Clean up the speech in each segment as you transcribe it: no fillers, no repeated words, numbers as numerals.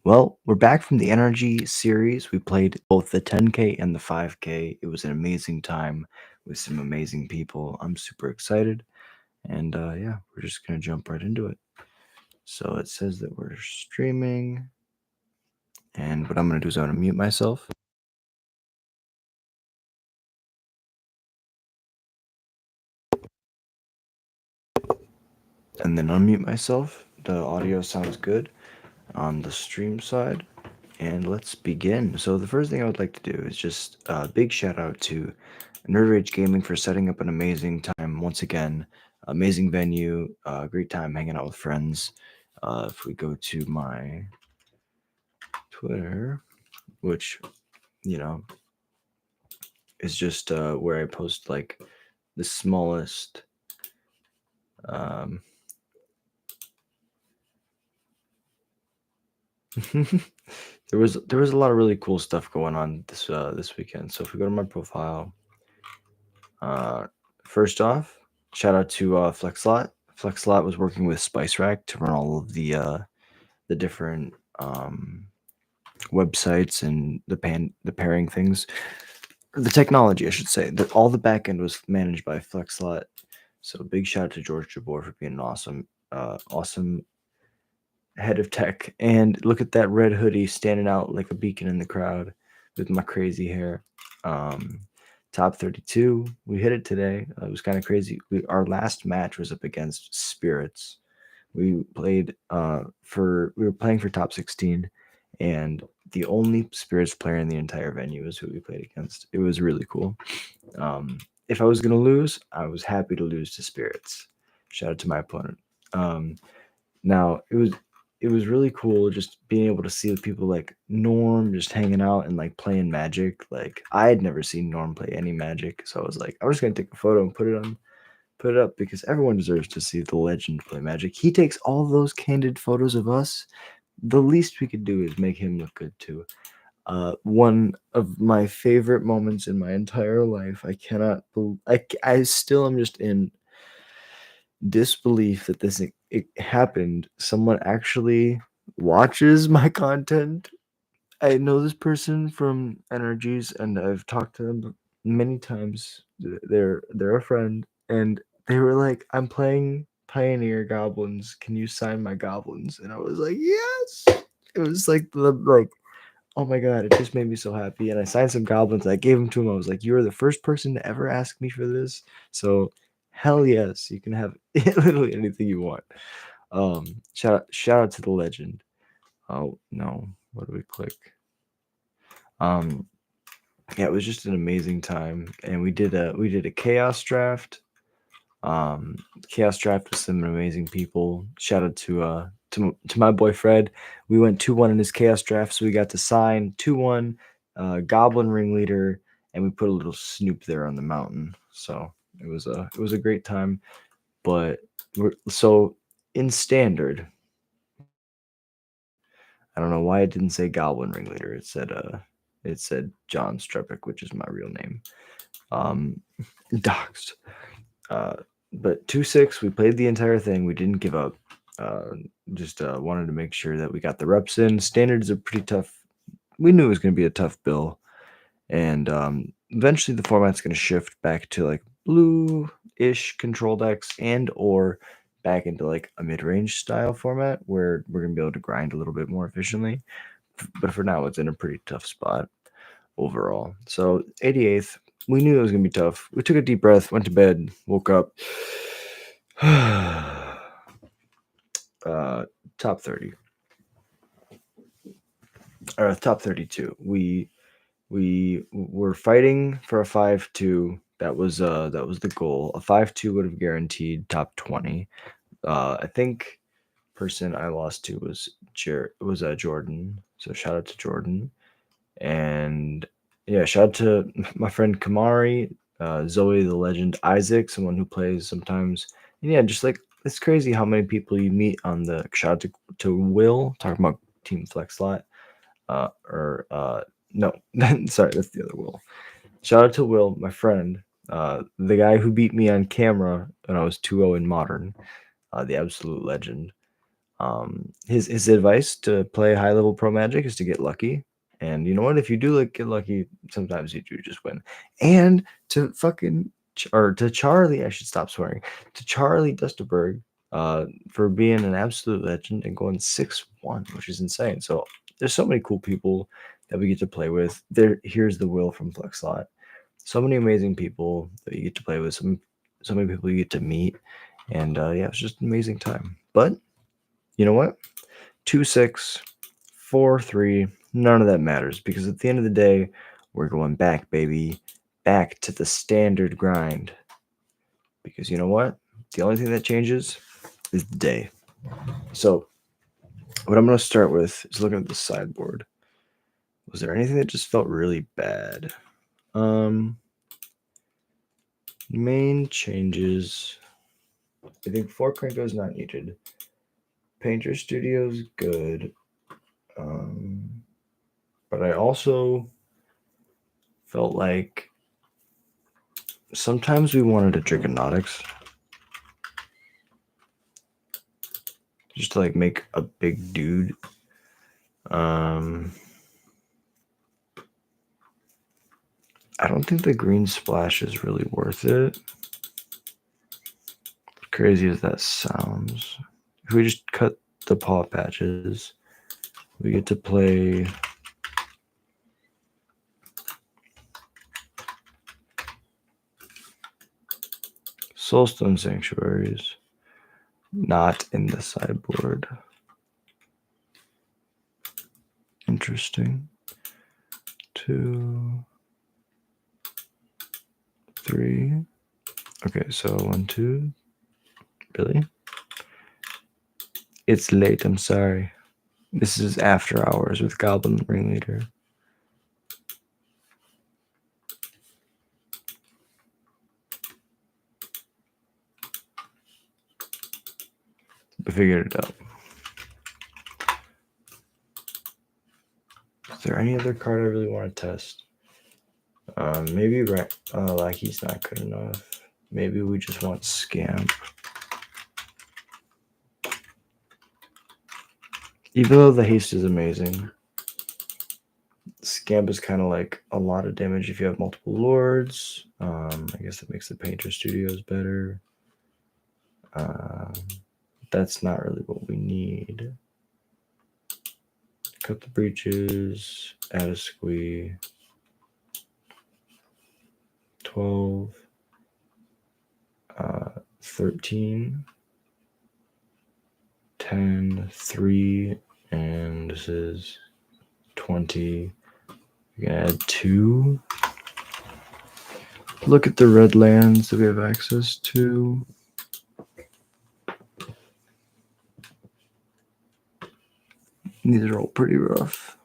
Well, we're back from the energy series. We played both the 10K and the 5K. It was an amazing time with some amazing people. I'm super excited. And yeah, we're just going to jump right into it. So it says that we're streaming. And what I'm going to do is I'm going to mute myself. And then unmute myself. The audio sounds good on the stream side. And let's begin. So the first thing I would like to do is just a big shout out to Nerd Rage Gaming for setting up an amazing time once again. Amazing venue, great time hanging out with friends. If we go to my Twitter, which is just where I post like the smallest. There was a lot of really cool stuff going on this weekend. So if we go to my profile, first off, shout out to FlexLot. FlexLot was working with SpiceRack to run all of the different websites and the pairing things. The technology, I should say. All the backend was managed by FlexLot. So big shout out to George Jabor for being an awesome head of tech. And look at that red hoodie standing out like a beacon in the crowd with my crazy hair. Top 32. We hit it today. It was kind of crazy. Our last match was up against Spirits. We played we were playing for top 16, and the only Spirits player in the entire venue is who we played against. It was really cool. If I was gonna lose, I was happy to lose to Spirits. Shout out to my opponent. Now it was really cool just being able to see the people like Norm just hanging out and like playing Magic. Like I had never seen Norm play any Magic, so I was like, I'm just gonna take a photo and put it up because everyone deserves to see the legend play Magic. He takes all those candid photos of us. The least we could do is make him look good too. One of my favorite moments in my entire life. I cannot believe I still am just in disbelief that it happened. Someone actually watches my content. I know this person from Energies, and I've talked to them many times. They're a friend, and they were like, "I'm playing Pioneer Goblins. Can you sign my goblins?" And I was like, "Yes." It was like oh my god, it just made me so happy. And I signed some goblins. I gave them to him. I was like, "You are the first person to ever ask me for this." So hell yes, you can have literally anything you want. Shout out to the legend. Oh no, what do we click? Yeah, it was just an amazing time, and we did a chaos draft. Chaos draft with some amazing people. Shout out to my boy Fred. We went 2-1 in his chaos draft, so we got to sign 2-1 Goblin ringleader, and we put a little Snoop there on the mountain. So it was a great time. But so in standard, I don't know why it didn't say Goblin ringleader. It said John Strepik, which is my real name. Doxed. But 2-6, we played the entire thing. We didn't give up. Just wanted to make sure that we got the reps in. Standards are pretty tough. We knew it was going to be a tough bill. And eventually the format's going to shift back to like blue-ish control decks and or back into like a mid-range style format where we're going to be able to grind a little bit more efficiently. But for now, it's in a pretty tough spot overall. So 88th, we knew it was going to be tough. We took a deep breath, went to bed, woke up. Top 30. Or top 32. We were fighting for a 5-2. That was the goal. A 5-2 would have guaranteed top 20. I think person I lost to was Jordan. So shout out to Jordan. And yeah, shout out to my friend Kamari, Zoe the legend, Isaac, someone who plays sometimes. And yeah, just like it's crazy how many people you meet on the shout out to Will, talking about Team Flex Lot. No, sorry, that's the other Will. Shout out to Will, my friend, the guy who beat me on camera when I was 2-0 in Modern, the absolute legend. His advice to play high level pro Magic is to get lucky. And you know what? If you do get lucky, sometimes you do just win. And to fucking or to Charlie, I should stop swearing. To Charlie Dusterberg, for being an absolute legend and going 6-1, which is insane. So there's so many cool people that we get to play with. Here's the will from Flexlot. So many amazing people that you get to play with. So many people you get to meet. And yeah, it's just an amazing time. But you know what? 2-6, 4-3, none of that matters because at the end of the day, we're going back, baby, back to the standard grind. Because you know what? The only thing that changes is the day. So, what I'm going to start with is looking at the sideboard. Was there anything that just felt really bad? Main changes. I think 4 Krenko is not needed. Painter Studio's good. But I also felt like sometimes we wanted a Draconautics just to like make a big dude. I don't think the green splash is really worth it. Crazy as that sounds. If we just cut the paw patches, we get to play Soulstone Sanctuaries, not in the sideboard. Interesting. 2, 3. Okay, so 1, 2. Really? It's late, I'm sorry. This is after hours with Goblin Ringleader. I figured it out. Is there any other card I really want to test? Maybe Lackey's not good enough. Maybe we just want Scamp. Even though the haste is amazing, Scamp is kind of like a lot of damage if you have multiple lords. I guess that makes the Painter Studios better. That's not really what we need. Cut the breaches, add a squee. 12, 13, 10, 3, and this is 20. We're gonna add 2. Look at the red lands that we have access to. These are all pretty rough.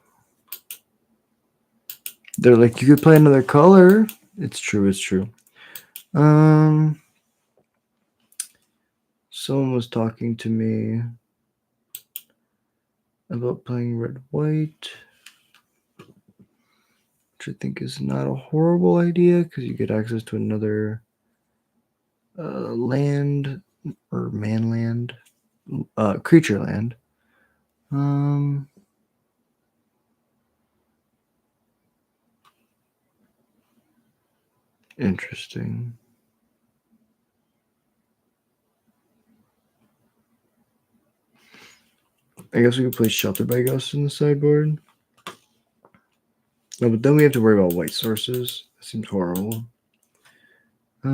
They're like, you could play another color. It's true, it's true. Someone was talking to me about playing red-white, which I think is not a horrible idea because you get access to another land or manland, creature land. Interesting. I guess we could play Shelter by Ghost in the sideboard. No, but then we have to worry about white sources. That seems horrible. It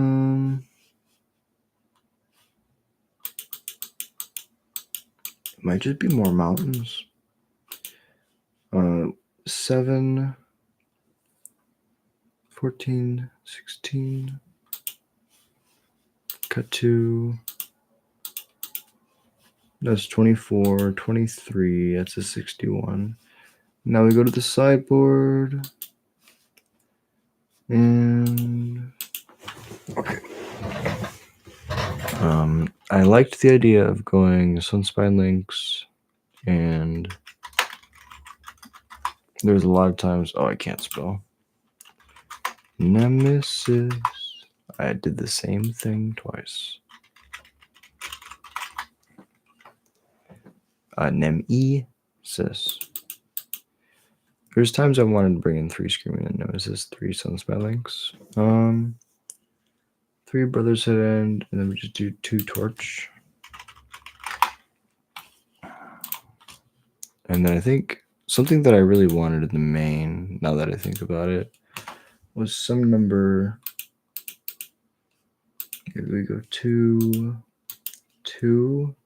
might just be more mountains. 7, 14, 16. Cut 2. That's 24, 23. That's a 61. Now we go to the sideboard. And okay. I liked the idea of going Sunspine Links, and there's a lot of times. Oh, I can't spell. Nemesis. I did the same thing twice. Nem-E sis. There's times I wanted to bring in 3 Screaming and Nemesis, 3 Sunspot Links. 3 Brothers Head End, and then we just do 2 Torch. And then I think something that I really wanted in the main, now that I think about it, was some number. Here we go, 2, 2.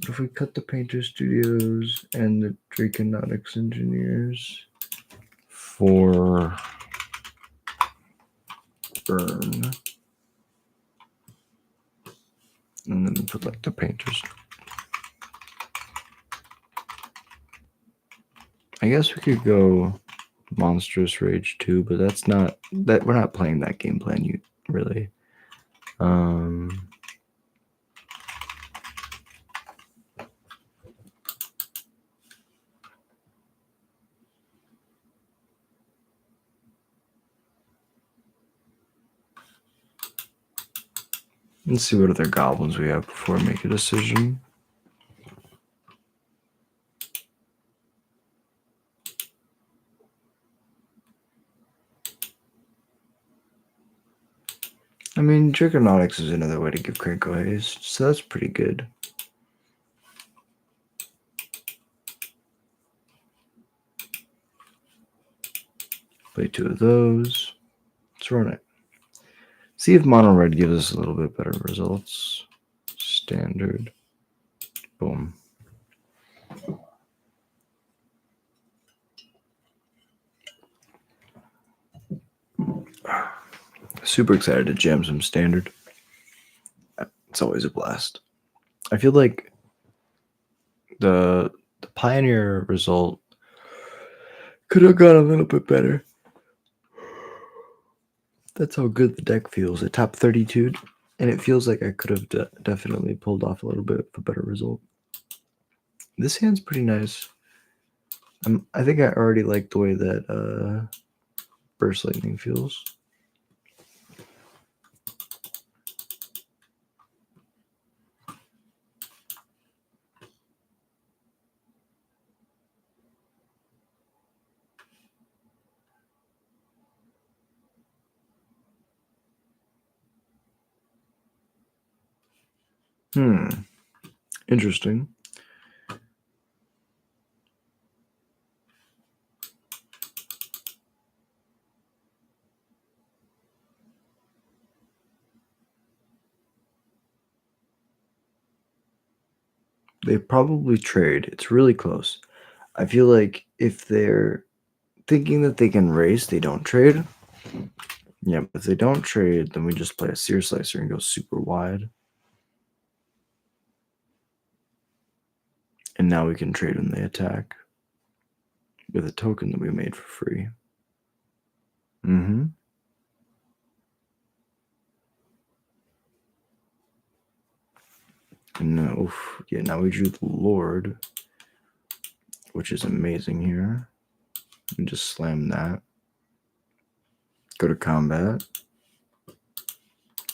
If we cut the Painter Studios and the Draconautics Engineers for burn, and then put like the Painters. I guess we could go Monstrous Rage 2, but that's not that we're not playing that game plan really. Let's see what other goblins we have before we make a decision. I mean, Draconautics is another way to give Krenko haste, so that's pretty good. Play 2 of those. Let's run it. See if mono red gives us a little bit better results. Standard. Boom. Super excited to jam some standard. It's always a blast. I feel like the Pioneer result could have gone a little bit better. That's how good the deck feels. At top 32, and it feels like I could have definitely pulled off a little bit of a better result. This hand's pretty nice. I think I already like the way that Burst Lightning feels. Interesting. They probably trade. It's really close. I feel like if they're thinking that they can race, they don't trade. Yeah, but if they don't trade, then we just play a Sear Slicer and go super wide. And now we can trade when they attack with a token that we made for free. And now, now we drew the Lord, which is amazing here. And just slam that. Go to combat.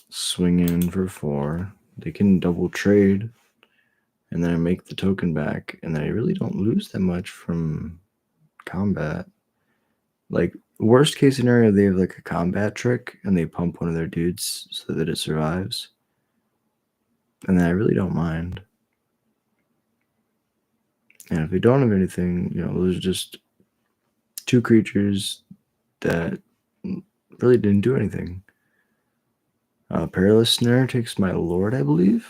Swing in for 4. They can double trade. And then I make the token back. And then I really don't lose that much from combat. Like, worst case scenario, they have like a combat trick and they pump one of their dudes so that it survives. And then I really don't mind. And if they don't have anything, those are just 2 creatures that really didn't do anything. Perilous Snare takes my Lord, I believe.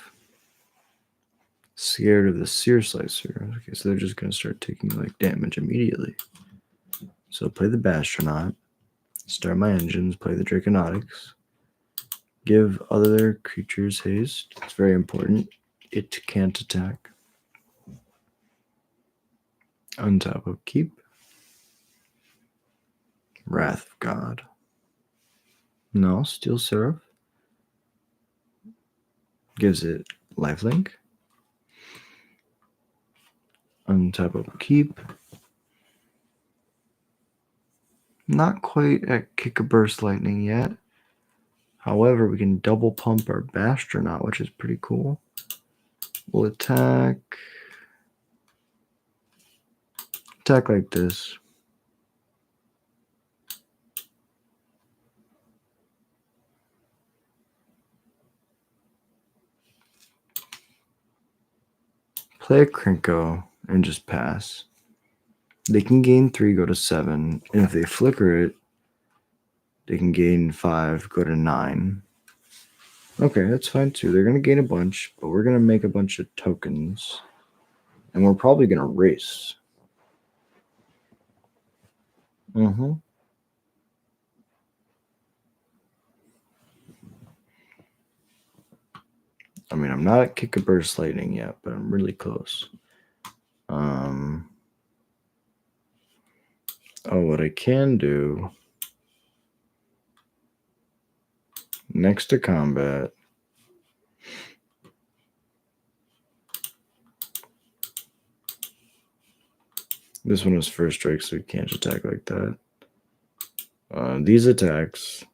Scared of the Sear Slicer. Okay, so they're just going to start taking like damage immediately. So play the Bastronaut. Start my engines. Play the Draconautics. Give other creatures haste. It's very important. It can't attack. Untap of Keep. Wrath of God. No, Steel Seraph. Gives it lifelink. Untap of Keep. Not quite at Kick a Burst Lightning yet. However, we can double pump our Bastronaut, which is pretty cool. We'll attack like this. Play a Krinko and just pass. They can gain 3, go to 7, and if they flicker it, they can gain 5, go to 9. Okay, that's fine too. They're going to gain a bunch, but we're going to make a bunch of tokens. And we're probably going to race. Mm-hmm. I mean, I'm not at Kick a Burst Lightning yet, but I'm really close. Oh, what I can do next to combat. This one is first strike, so you can't attack like that. These attacks,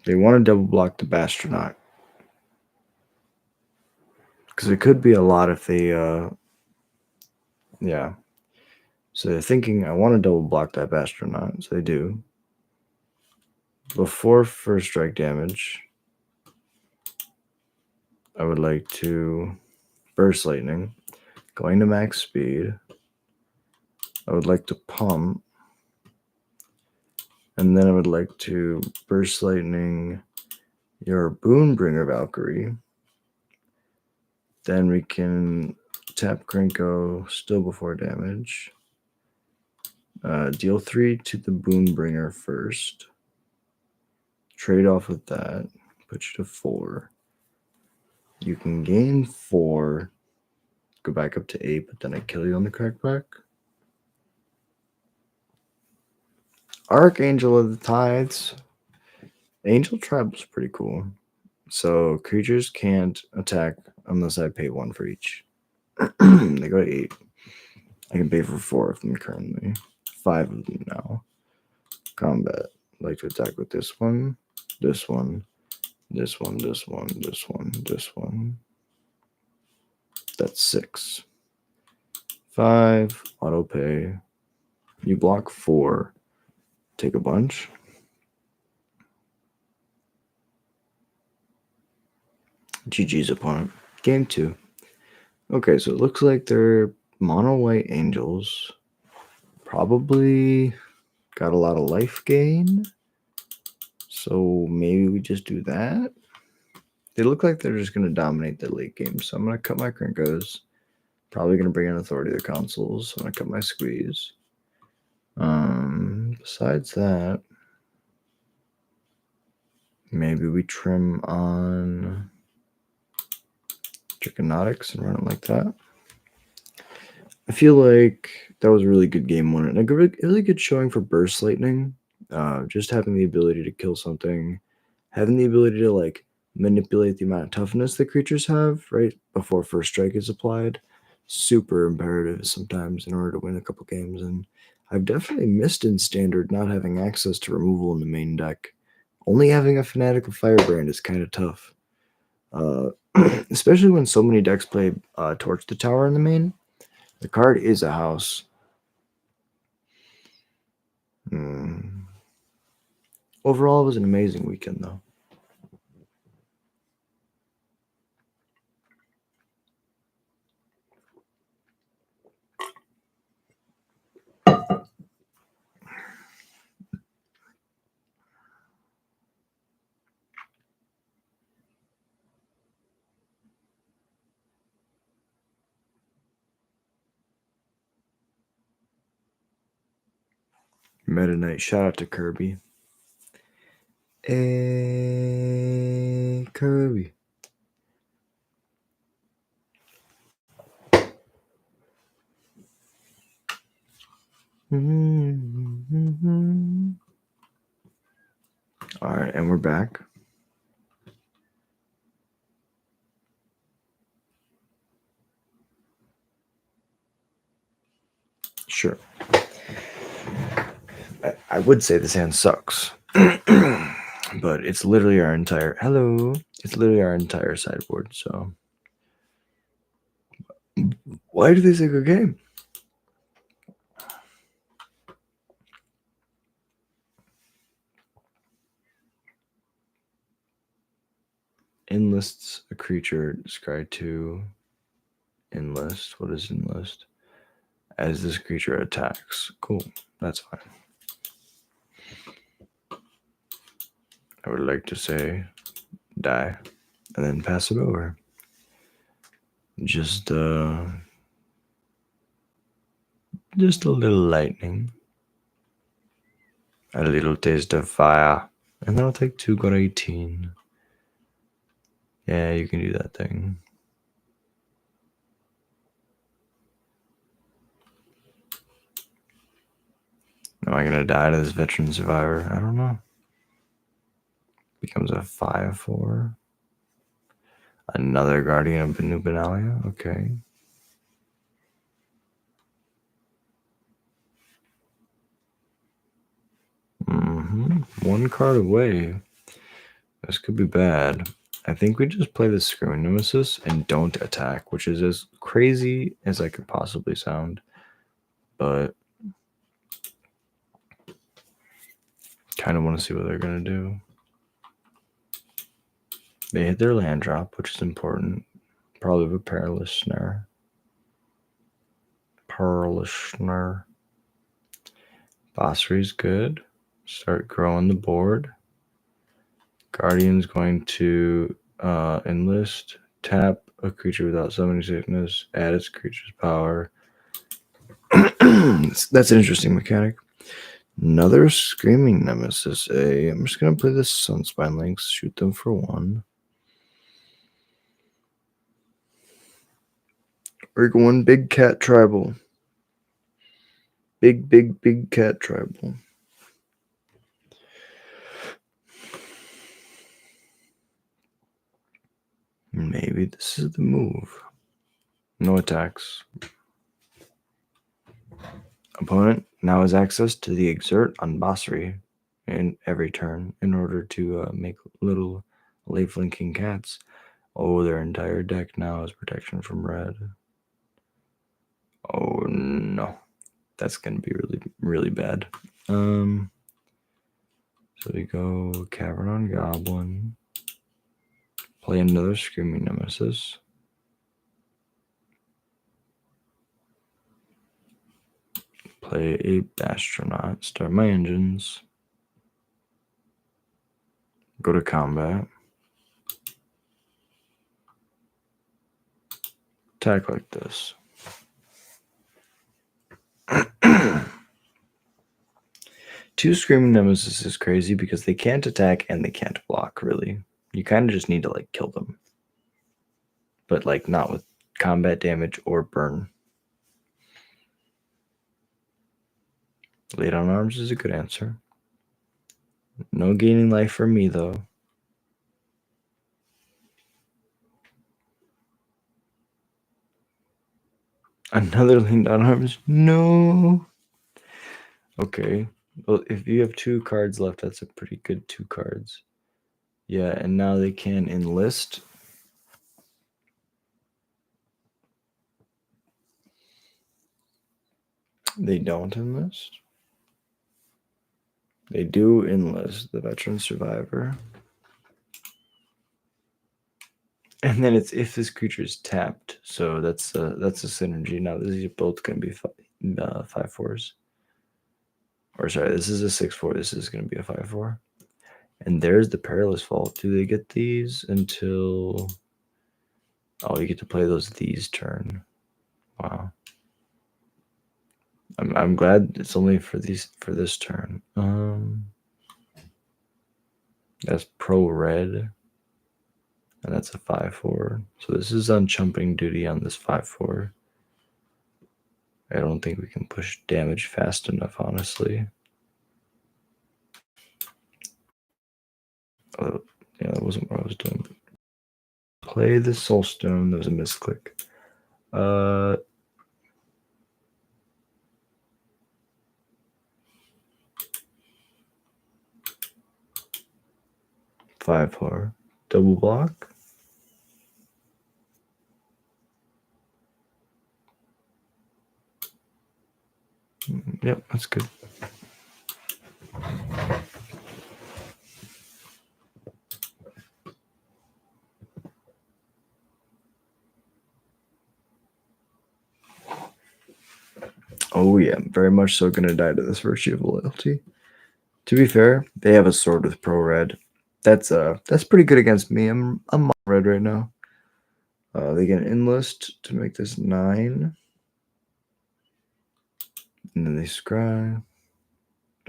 they want to double block the Bastronaut. Because it could be a lot if they, yeah. So they're thinking, I want to double block that Bastronaut, so they do. Before first strike damage, I would like to Burst Lightning, going to max speed. I would like to pump, and then I would like to Burst Lightning your Boonbringer Valkyrie. Then we can tap Krinko still before damage. Deal 3 to the Boonbringer first. Trade off with that. Put you to 4. You can gain 4. Go back up to 8, but then I kill you on the crackback. Archangel of the Tides. Angel Tribe was pretty cool. So creatures can't attack unless I pay 1 for each. They go to 8. I can pay for 4 of them currently. 5 of them now. Combat. I'd like to attack with this one, this one, this one, this one, this one, this one. That's 6. 5. Auto pay. You block 4. Take a bunch. GG's opponent. Game 2. Okay, so it looks like they're mono white angels. Probably got a lot of life gain. So maybe we just do that. They look like they're just going to dominate the late game. So I'm going to cut my Krinkos. Probably going to bring in Authority of the Consuls. So I'm going to cut my Squeeze. Besides that, maybe we trim on Draconautics and run it like that. I feel like that was a really good game one, and a really good showing for Burst Lightning. Just having the ability to kill something, having the ability to like manipulate the amount of toughness that creatures have right before first strike is applied. Super imperative sometimes in order to win a couple games, and I've definitely missed in Standard not having access to removal in the main deck. Only having a Fanatical Firebrand is kind of tough, especially when so many decks play Torch the Tower in the main. The card is a house. Overall, it was an amazing weekend, though. Meta Knight, shout out to Kirby. Hey, Kirby. All right, and we're back. Sure. I would say this hand sucks. But it's literally our entire It's literally our entire sideboard. So why do they say good game? Enlists a creature. Scry 2. Enlist. What is enlist? As this creature attacks. Cool. That's fine. I would like to say die and then pass it over. Just a little lightning. A little taste of fire. And then I'll take 2, go to 18. Yeah, you can do that thing. Am I gonna die to this veteran survivor? I don't know. Becomes a 5/4. Another Guardian of Benalia. Okay. One card away. This could be bad. I think we just play the Screaming Nemesis and don't attack, which is as crazy as I could possibly sound. But kind of want to see what they're going to do. They hit their land drop, which is important. Probably a Perilous Snare. Bossery's good. Start growing the board. Guardian's going to enlist, tap a creature without summoning sickness, add its creature's power. That's an interesting mechanic. Another Screaming Nemesis. I'm just going to play this Sunspine Lynx, shoot them for 1. We're going big cat tribal. Big cat tribal. Maybe this is the move. No attacks. Opponent now has access to the Exert on Bossery in every turn in order to make little lifelinking cats. Oh, their entire deck now has protection from red. Oh no. That's going to be really bad. So we go Cavern on Goblin. Play another Screaming Nemesis. Play a Astronaut. Start my engines. Go to combat. Attack like this. Two Screaming Nemesis is crazy because they can't attack and they can't block, really. You kind of just need to, like, kill them. But, like, not with combat damage or burn. Late on Arms is a good answer. No gaining life for me, though. Another Late on Arms? No! Okay. Well, if you have 2 cards left, that's a pretty good 2 cards. Yeah, and now they can enlist. They don't enlist. They do enlist the Veteran Survivor. And then it's if this creature is tapped. So that's a synergy. Now these are both going to be 5/4s. Or sorry, this is a 6/4. This is going to be a 5/4. And there's the Perilous Vault. Do they get these until... Oh, you get to play these turn. Wow. I'm glad it's only for this turn. That's pro red. And that's a 5/4. So this is on chumping duty on this 5/4. I don't think we can push damage fast enough, honestly. Oh, yeah, that wasn't what I was doing. Play the Soulstone. That was a misclick. 5 har. Double block. Yep, that's good. Oh yeah, I'm very much so gonna die to this Virtue of Loyalty. To be fair, they have a sword with pro red. That's pretty good against me. I'm red right now. They get an enlist to make this 9. And then they scry.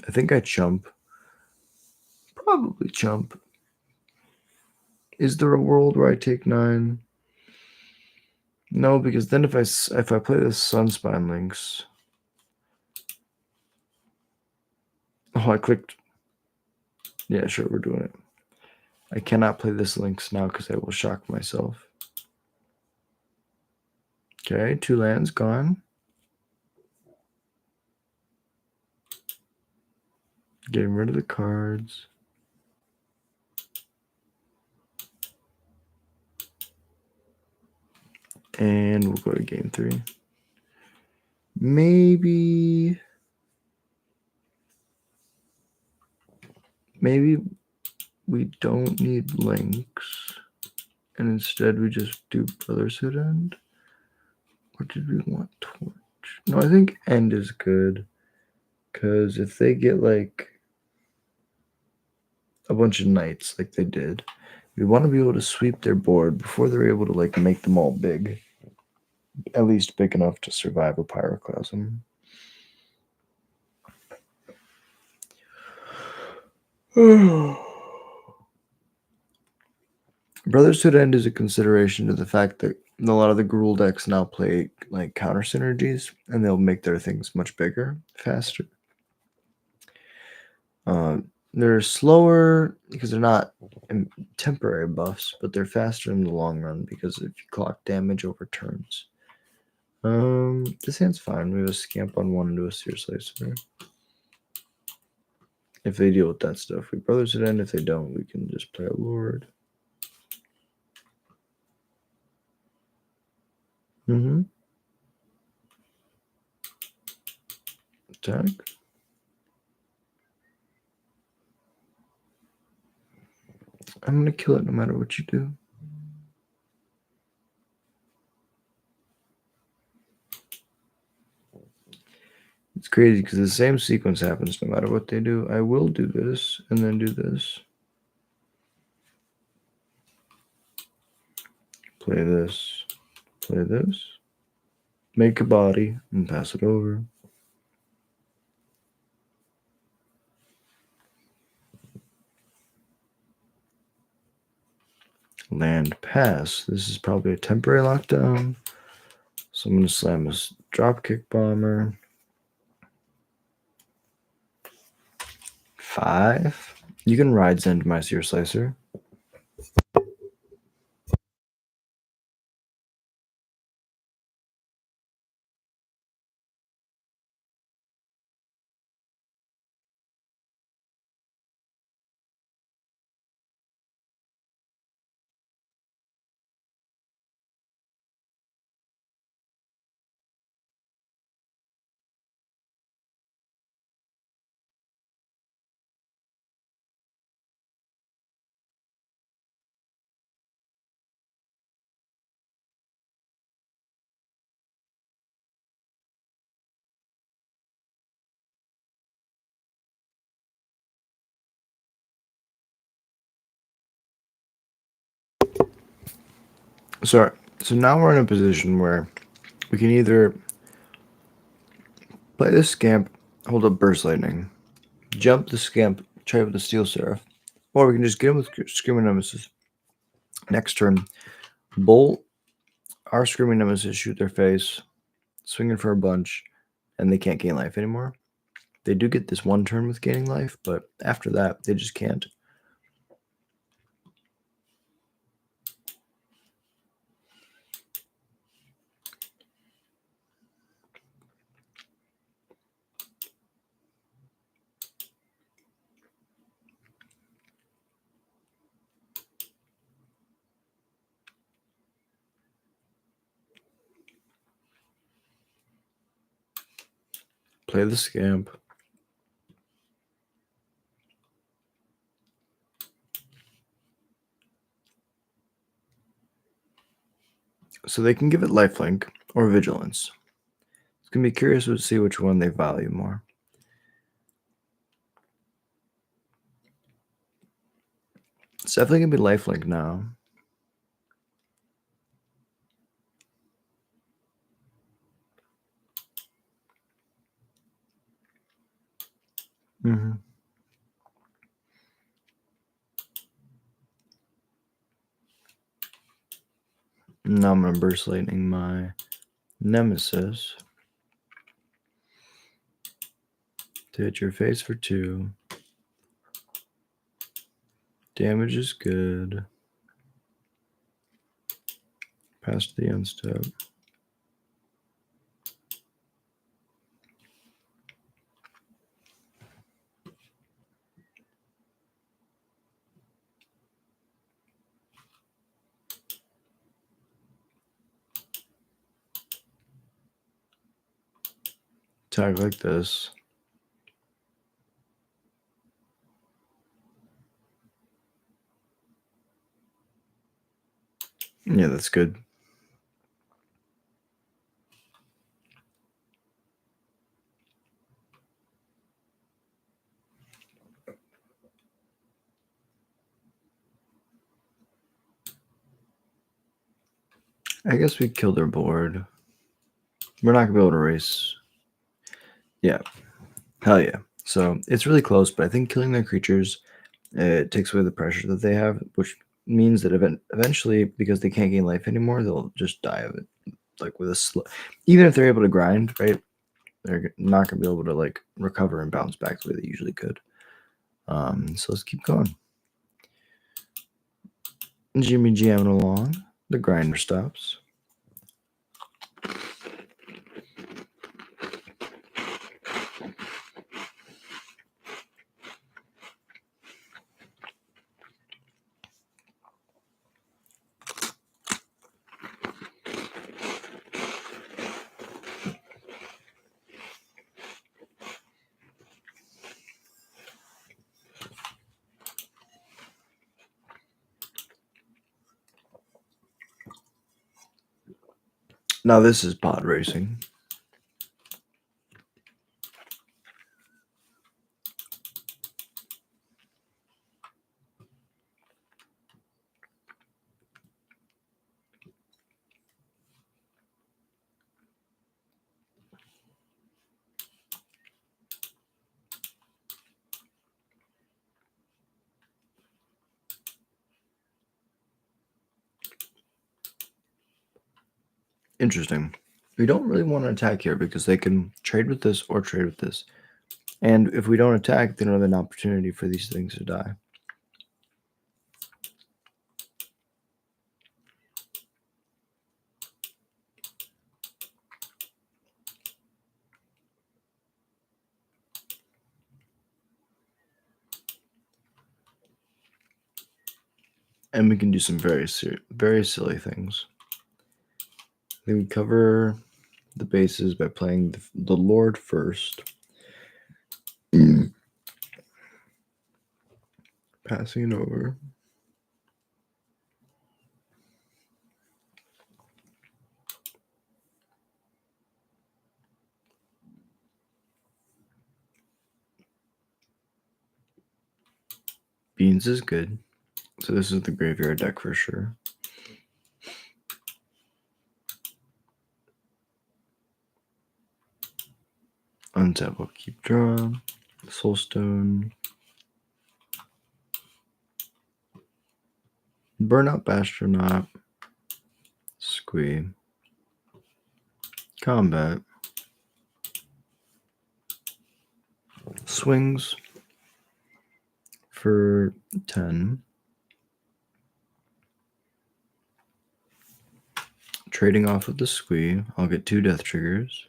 I think I chump. Probably chump. Is there a world where I take 9? No, because then if I play this Sunspine Lynx. Oh, I clicked. Yeah, sure, we're doing it. I cannot play this Lynx now because I will shock myself. Okay, 2 lands gone. Getting rid of the cards. And we'll go to game 3. Maybe we don't need links, and instead we just do Brotherhood End. Or did we want Torch? No, I think End is good, because if they get like a bunch of knights like they did, we want to be able to sweep their board before they're able to like make them all big, at least big enough to survive a pyroclasm. Brotherhood End is a consideration to the fact that a lot of the Gruul decks now play like counter synergies, and they'll make their things much bigger, faster. They're slower because they're not temporary buffs, but they're faster in the long run because if you clock damage over turns. This hand's fine. We have a Scamp on 1 into a Seer Slicer. If they deal with that stuff, we Brotherhood End. If they don't, we can just play a Lord. Attack. I'm gonna kill it no matter what you do. It's crazy because the same sequence happens no matter what they do. I will do this and then do this. Play this. Play this. Make a body and pass it over. Land pass. This is probably a temporary lockdown. So I'm going to slam this Dropkick Bomber. 5. You can ride Zend my Seer Slicer. So now we're in a position where we can either play this Scamp, hold up Burst Lightning, jump the Scamp, try with the Steel Seraph, or we can just get him with Screaming Nemesis. Next turn, Bolt our Screaming Nemesis, shoot their face, swinging for a bunch, and they can't gain life anymore. They do get this 1 turn with gaining life, but after that, they just can't. Play the scamp. So they can give it lifelink or vigilance. It's going to be curious to see which one they value more. It's definitely going to be lifelink now. Mm-hmm. Now I'm going to burst lightning my nemesis to hit your face for 2. Damage is good. Pass to the end step. Tag like this. Yeah, that's good. I guess we killed their board. We're not going to be able to race. Yeah. Hell yeah. So it's really close, but I think killing their creatures, it takes away the pressure that they have, which means that eventually, because they can't gain life anymore, they'll just die of it. Like with a even if they're able to grind, right? They're not going to be able to like recover and bounce back the way they usually could. So let's keep going. Jimmy jamming along. The grinder stops. Now this is pod racing. Interesting. We don't really want to attack here because they can trade with this or trade with this. And if we don't attack, they don't have an opportunity for these things to die. And we can do some very silly things. They would cover the bases by playing the Lord first. Passing it over. Beans is good. So this is the graveyard deck for sure. Untap will keep draw. Soulstone. Burnout Astronaut. Squee. Combat. Swings for 10. Trading off with the Squee. I'll get 2 death triggers.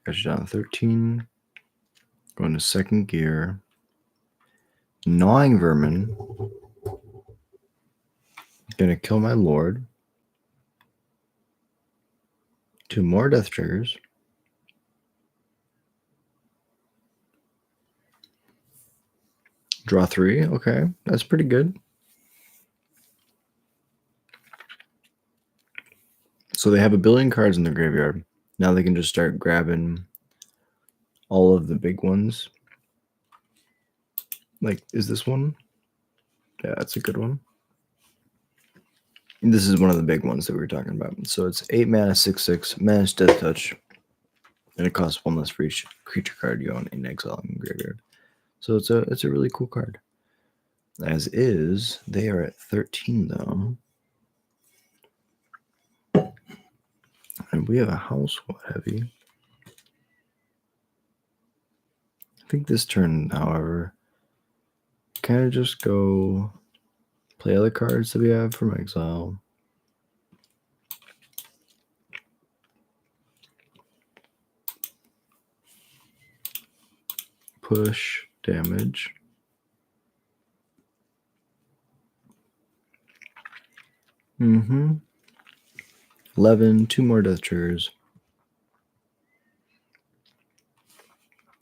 Got you down to 13. Going to second gear. Gnawing Vermin. Gonna kill my Lord. 2 more death triggers. Draw 3. Okay, that's pretty good. So they have a billion cards in their graveyard. Now they can just start grabbing all of the big ones. Like, is this one? Yeah, that's a good one. This is one of the big ones that we were talking about. So it's 8 mana, 6/6, manage Death Touch, and it costs 1 less for each creature card you own in exile in graveyard. So it's a really cool card. As is, they are at 13 though. And we have a house heavy. I think this turn, however, kind of just go play other cards that we have from exile. Push damage. Mm-hmm. 11, 2 more death triggers.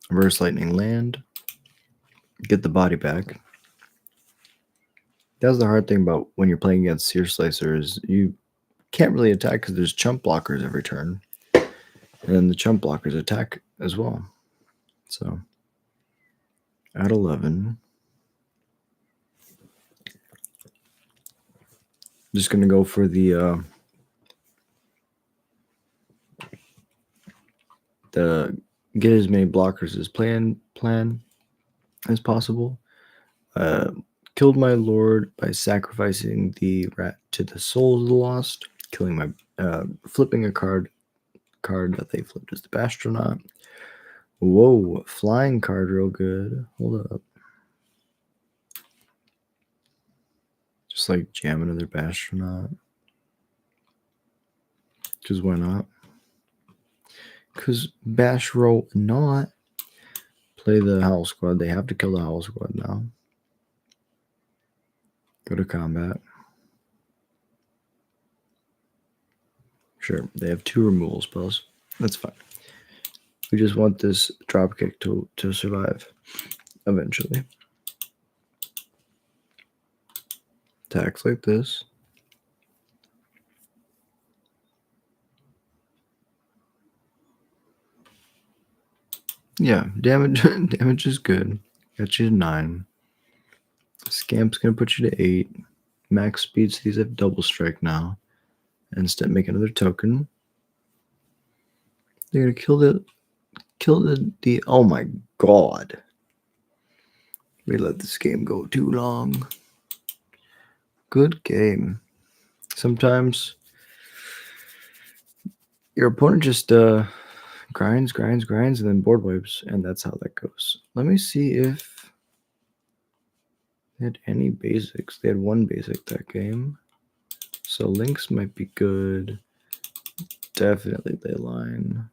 Reverse lightning land. Get the body back. That's the hard thing about when you're playing against Seer Slicer is you can't really attack because there's chump blockers every turn. And then the chump blockers attack as well. So at 11. Just going to go for the get as many blockers as plan as possible. Killed my lord by sacrificing the rat to the souls of the lost, killing my flipping a card that they flipped is the Bastronaut. Whoa, flying card real good. Hold up. Just like jam another Bastronaut. Because why not? Because Bash roll not play the Howl Squad. They have to kill the Howl Squad now. Go to combat. Sure, they have 2 removal spells. That's fine. We just want this dropkick to survive eventually. Attacks like this. Yeah, damage is good. Got you to 9. Scamp's gonna put you to 8. Max speed, so these have double strike now. And instead make another token. They're gonna kill the oh my god. We let this game go too long. Good game. Sometimes your opponent just grinds, and then board wipes, and that's how that goes. Let me see if they had any basics. They had 1 basic that game. So links might be good. Definitely Leyline.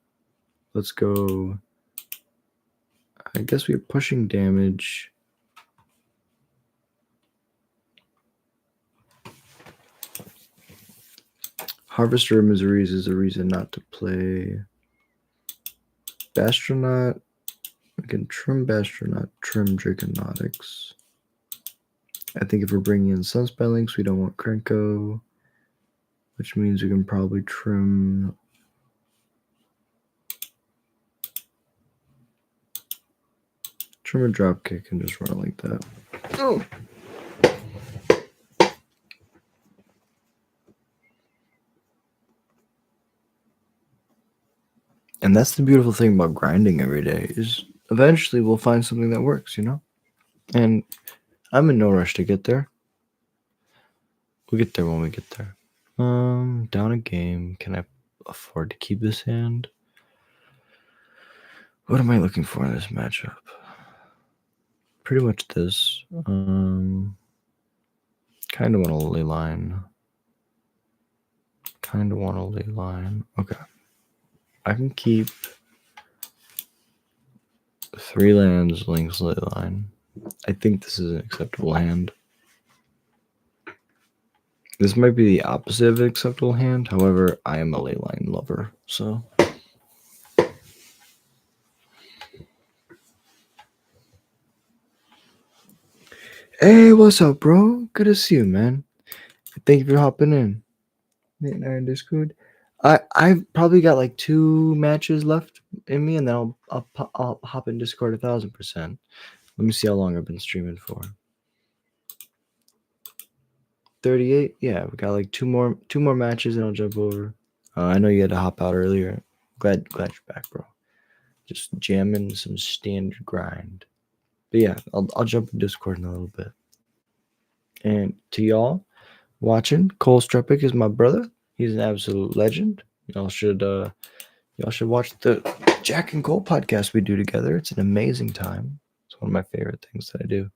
Let's go. I guess we're pushing damage. Harvester of Miseries is a reason not to play. Bastronaut. We can trim Bastronaut, trim Draconautics. I think if we're bringing in Sunspell Links, we don't want Krenko, which means we can probably trim a Dropkick and just run it like that. Oh! And that's the beautiful thing about grinding every day is eventually we'll find something that works, you know? And I'm in no rush to get there. We'll get there when we get there. Down a game. Can I afford to keep this hand? What am I looking for in this matchup? Pretty much this. Kind of want a Leyline. Okay. I can keep 3 lands, links, Leyline. I think this is an acceptable hand. This might be the opposite of an acceptable hand. However, I am a Leyline lover, so. Hey, what's up, bro? Good to see you, man. Thank you for hopping in. Nate and I in Discord. I've probably got like 2 matches left in me, and then I'll hop in Discord 1,000%. Let me see how long I've been streaming for. 38. Yeah, we got like two more matches, and I'll jump over. I know you had to hop out earlier. Glad you're back, bro. Just jamming some standard grind. But yeah, I'll jump in Discord in a little bit. And to y'all watching, Cole Strepik is my brother. He's an absolute legend. Y'all should watch the Jack and Cole podcast we do together. It's an amazing time. It's one of my favorite things that I do.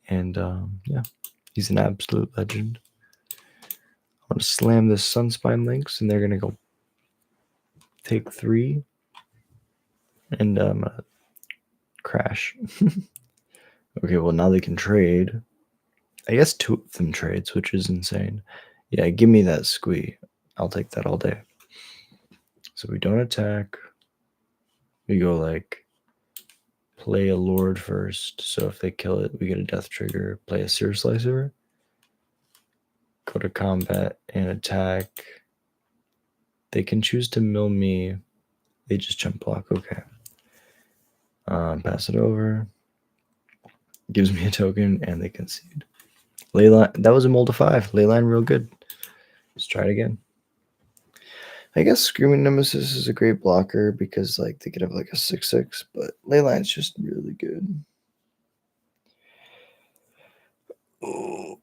And yeah, he's an absolute legend. I'm gonna slam this Sunspine links, and they're gonna go take 3, and crash. Okay, well now they can trade. I guess 2 of them trades, which is insane. Yeah, give me that squee. I'll take that all day. So we don't attack. We go like play a lord first. So if they kill it, we get a death trigger. Play a seer slicer. Go to combat and attack. They can choose to mill me. They just jump block. Okay. Pass it over. Gives me a token and they concede. Leyline. That was a mold of 5. Leyline real good. Let's try it again. I guess Screaming Nemesis is a great blocker because like they could have like a 6/6, but Leyline's just really good. Oh.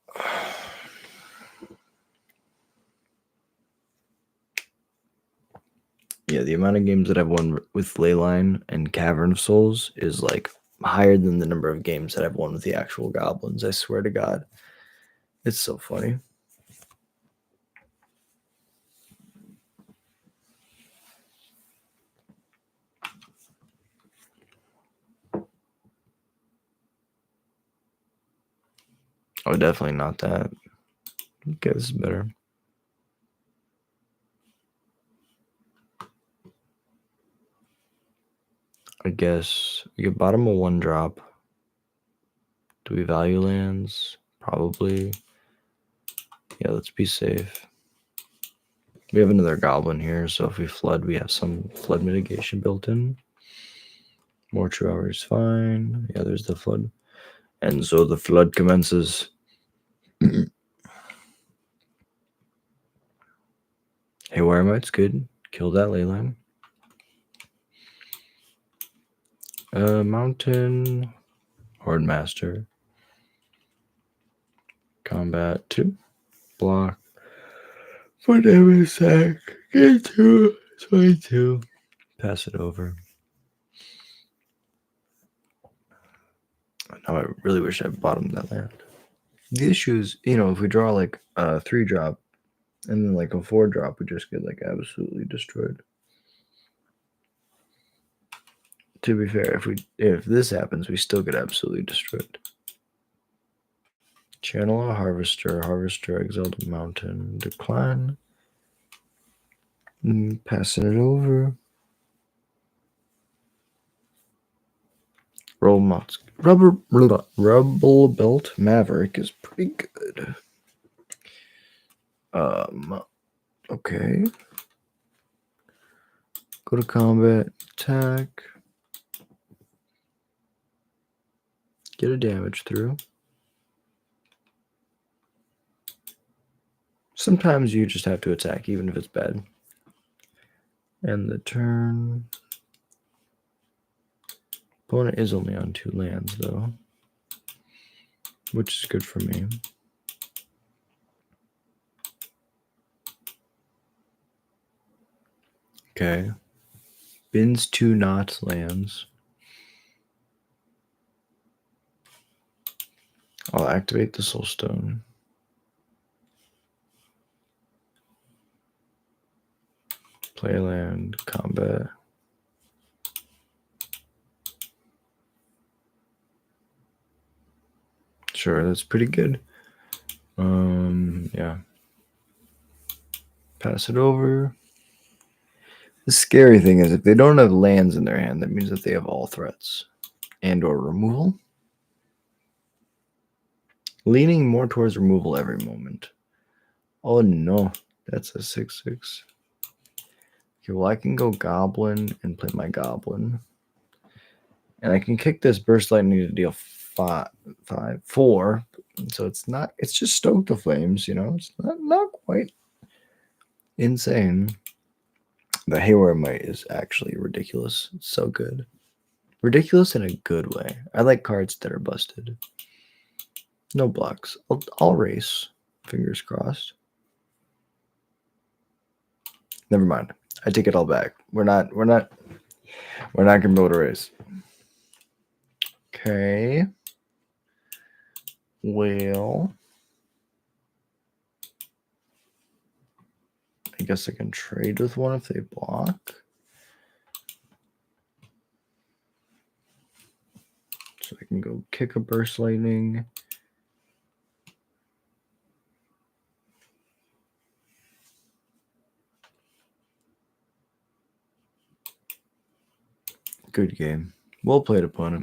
Yeah, the amount of games that I've won with Leyline and Cavern of Souls is like higher than the number of games that I've won with the actual goblins. I swear to God. It's so funny. Oh, definitely not that. Okay, this is better. I guess we get bottom of 1 drop. Do we value lands? Probably. Yeah, let's be safe. We have another goblin here, so if we flood, we have some flood mitigation built in. More true hours, fine. Yeah, there's the flood. And so the flood commences. Hey, Wiremite's good. Kill that leyline. Mountain. Horde Master. Combat 2. Block. For damage sack. Get 2. 22. Pass it over. Now I really wish I bottomed that land. The issue is, if we draw like a 3 drop and then like a 4 drop, we just get like absolutely destroyed. To be fair, if this happens, we still get absolutely destroyed. Channel a Harvester, exile to Mountain, decline. Passing it over. Rubble Belt Maverick is pretty good. Okay. Go to combat, attack. Get a damage through. Sometimes you just have to attack, even if it's bad. And the turn. Opponent is only on 2 lands, though, which is good for me. Okay. Bins 2 not lands. I'll activate the Soulstone. Play land, combat. Sure, that's pretty good. Yeah. Pass it over. The scary thing is if they don't have lands in their hand, that means that they have all threats and or removal. Leaning more towards removal every moment. Oh no, that's a 6/6. Okay, well I can go Goblin and play my Goblin. And I can kick this Burst Lightning to deal 4. So it's just Stoke the Flames, you know? It's not quite insane. The Haywire Might is actually ridiculous. It's so good. Ridiculous in a good way. I like cards that are busted. No blocks. I'll race. Fingers crossed. Never mind. I take it all back. We're not gonna be able to race. Okay. Well, I guess I can trade with one if they block. So I can go kick a Burst Lightning. Good game. Well played, opponent.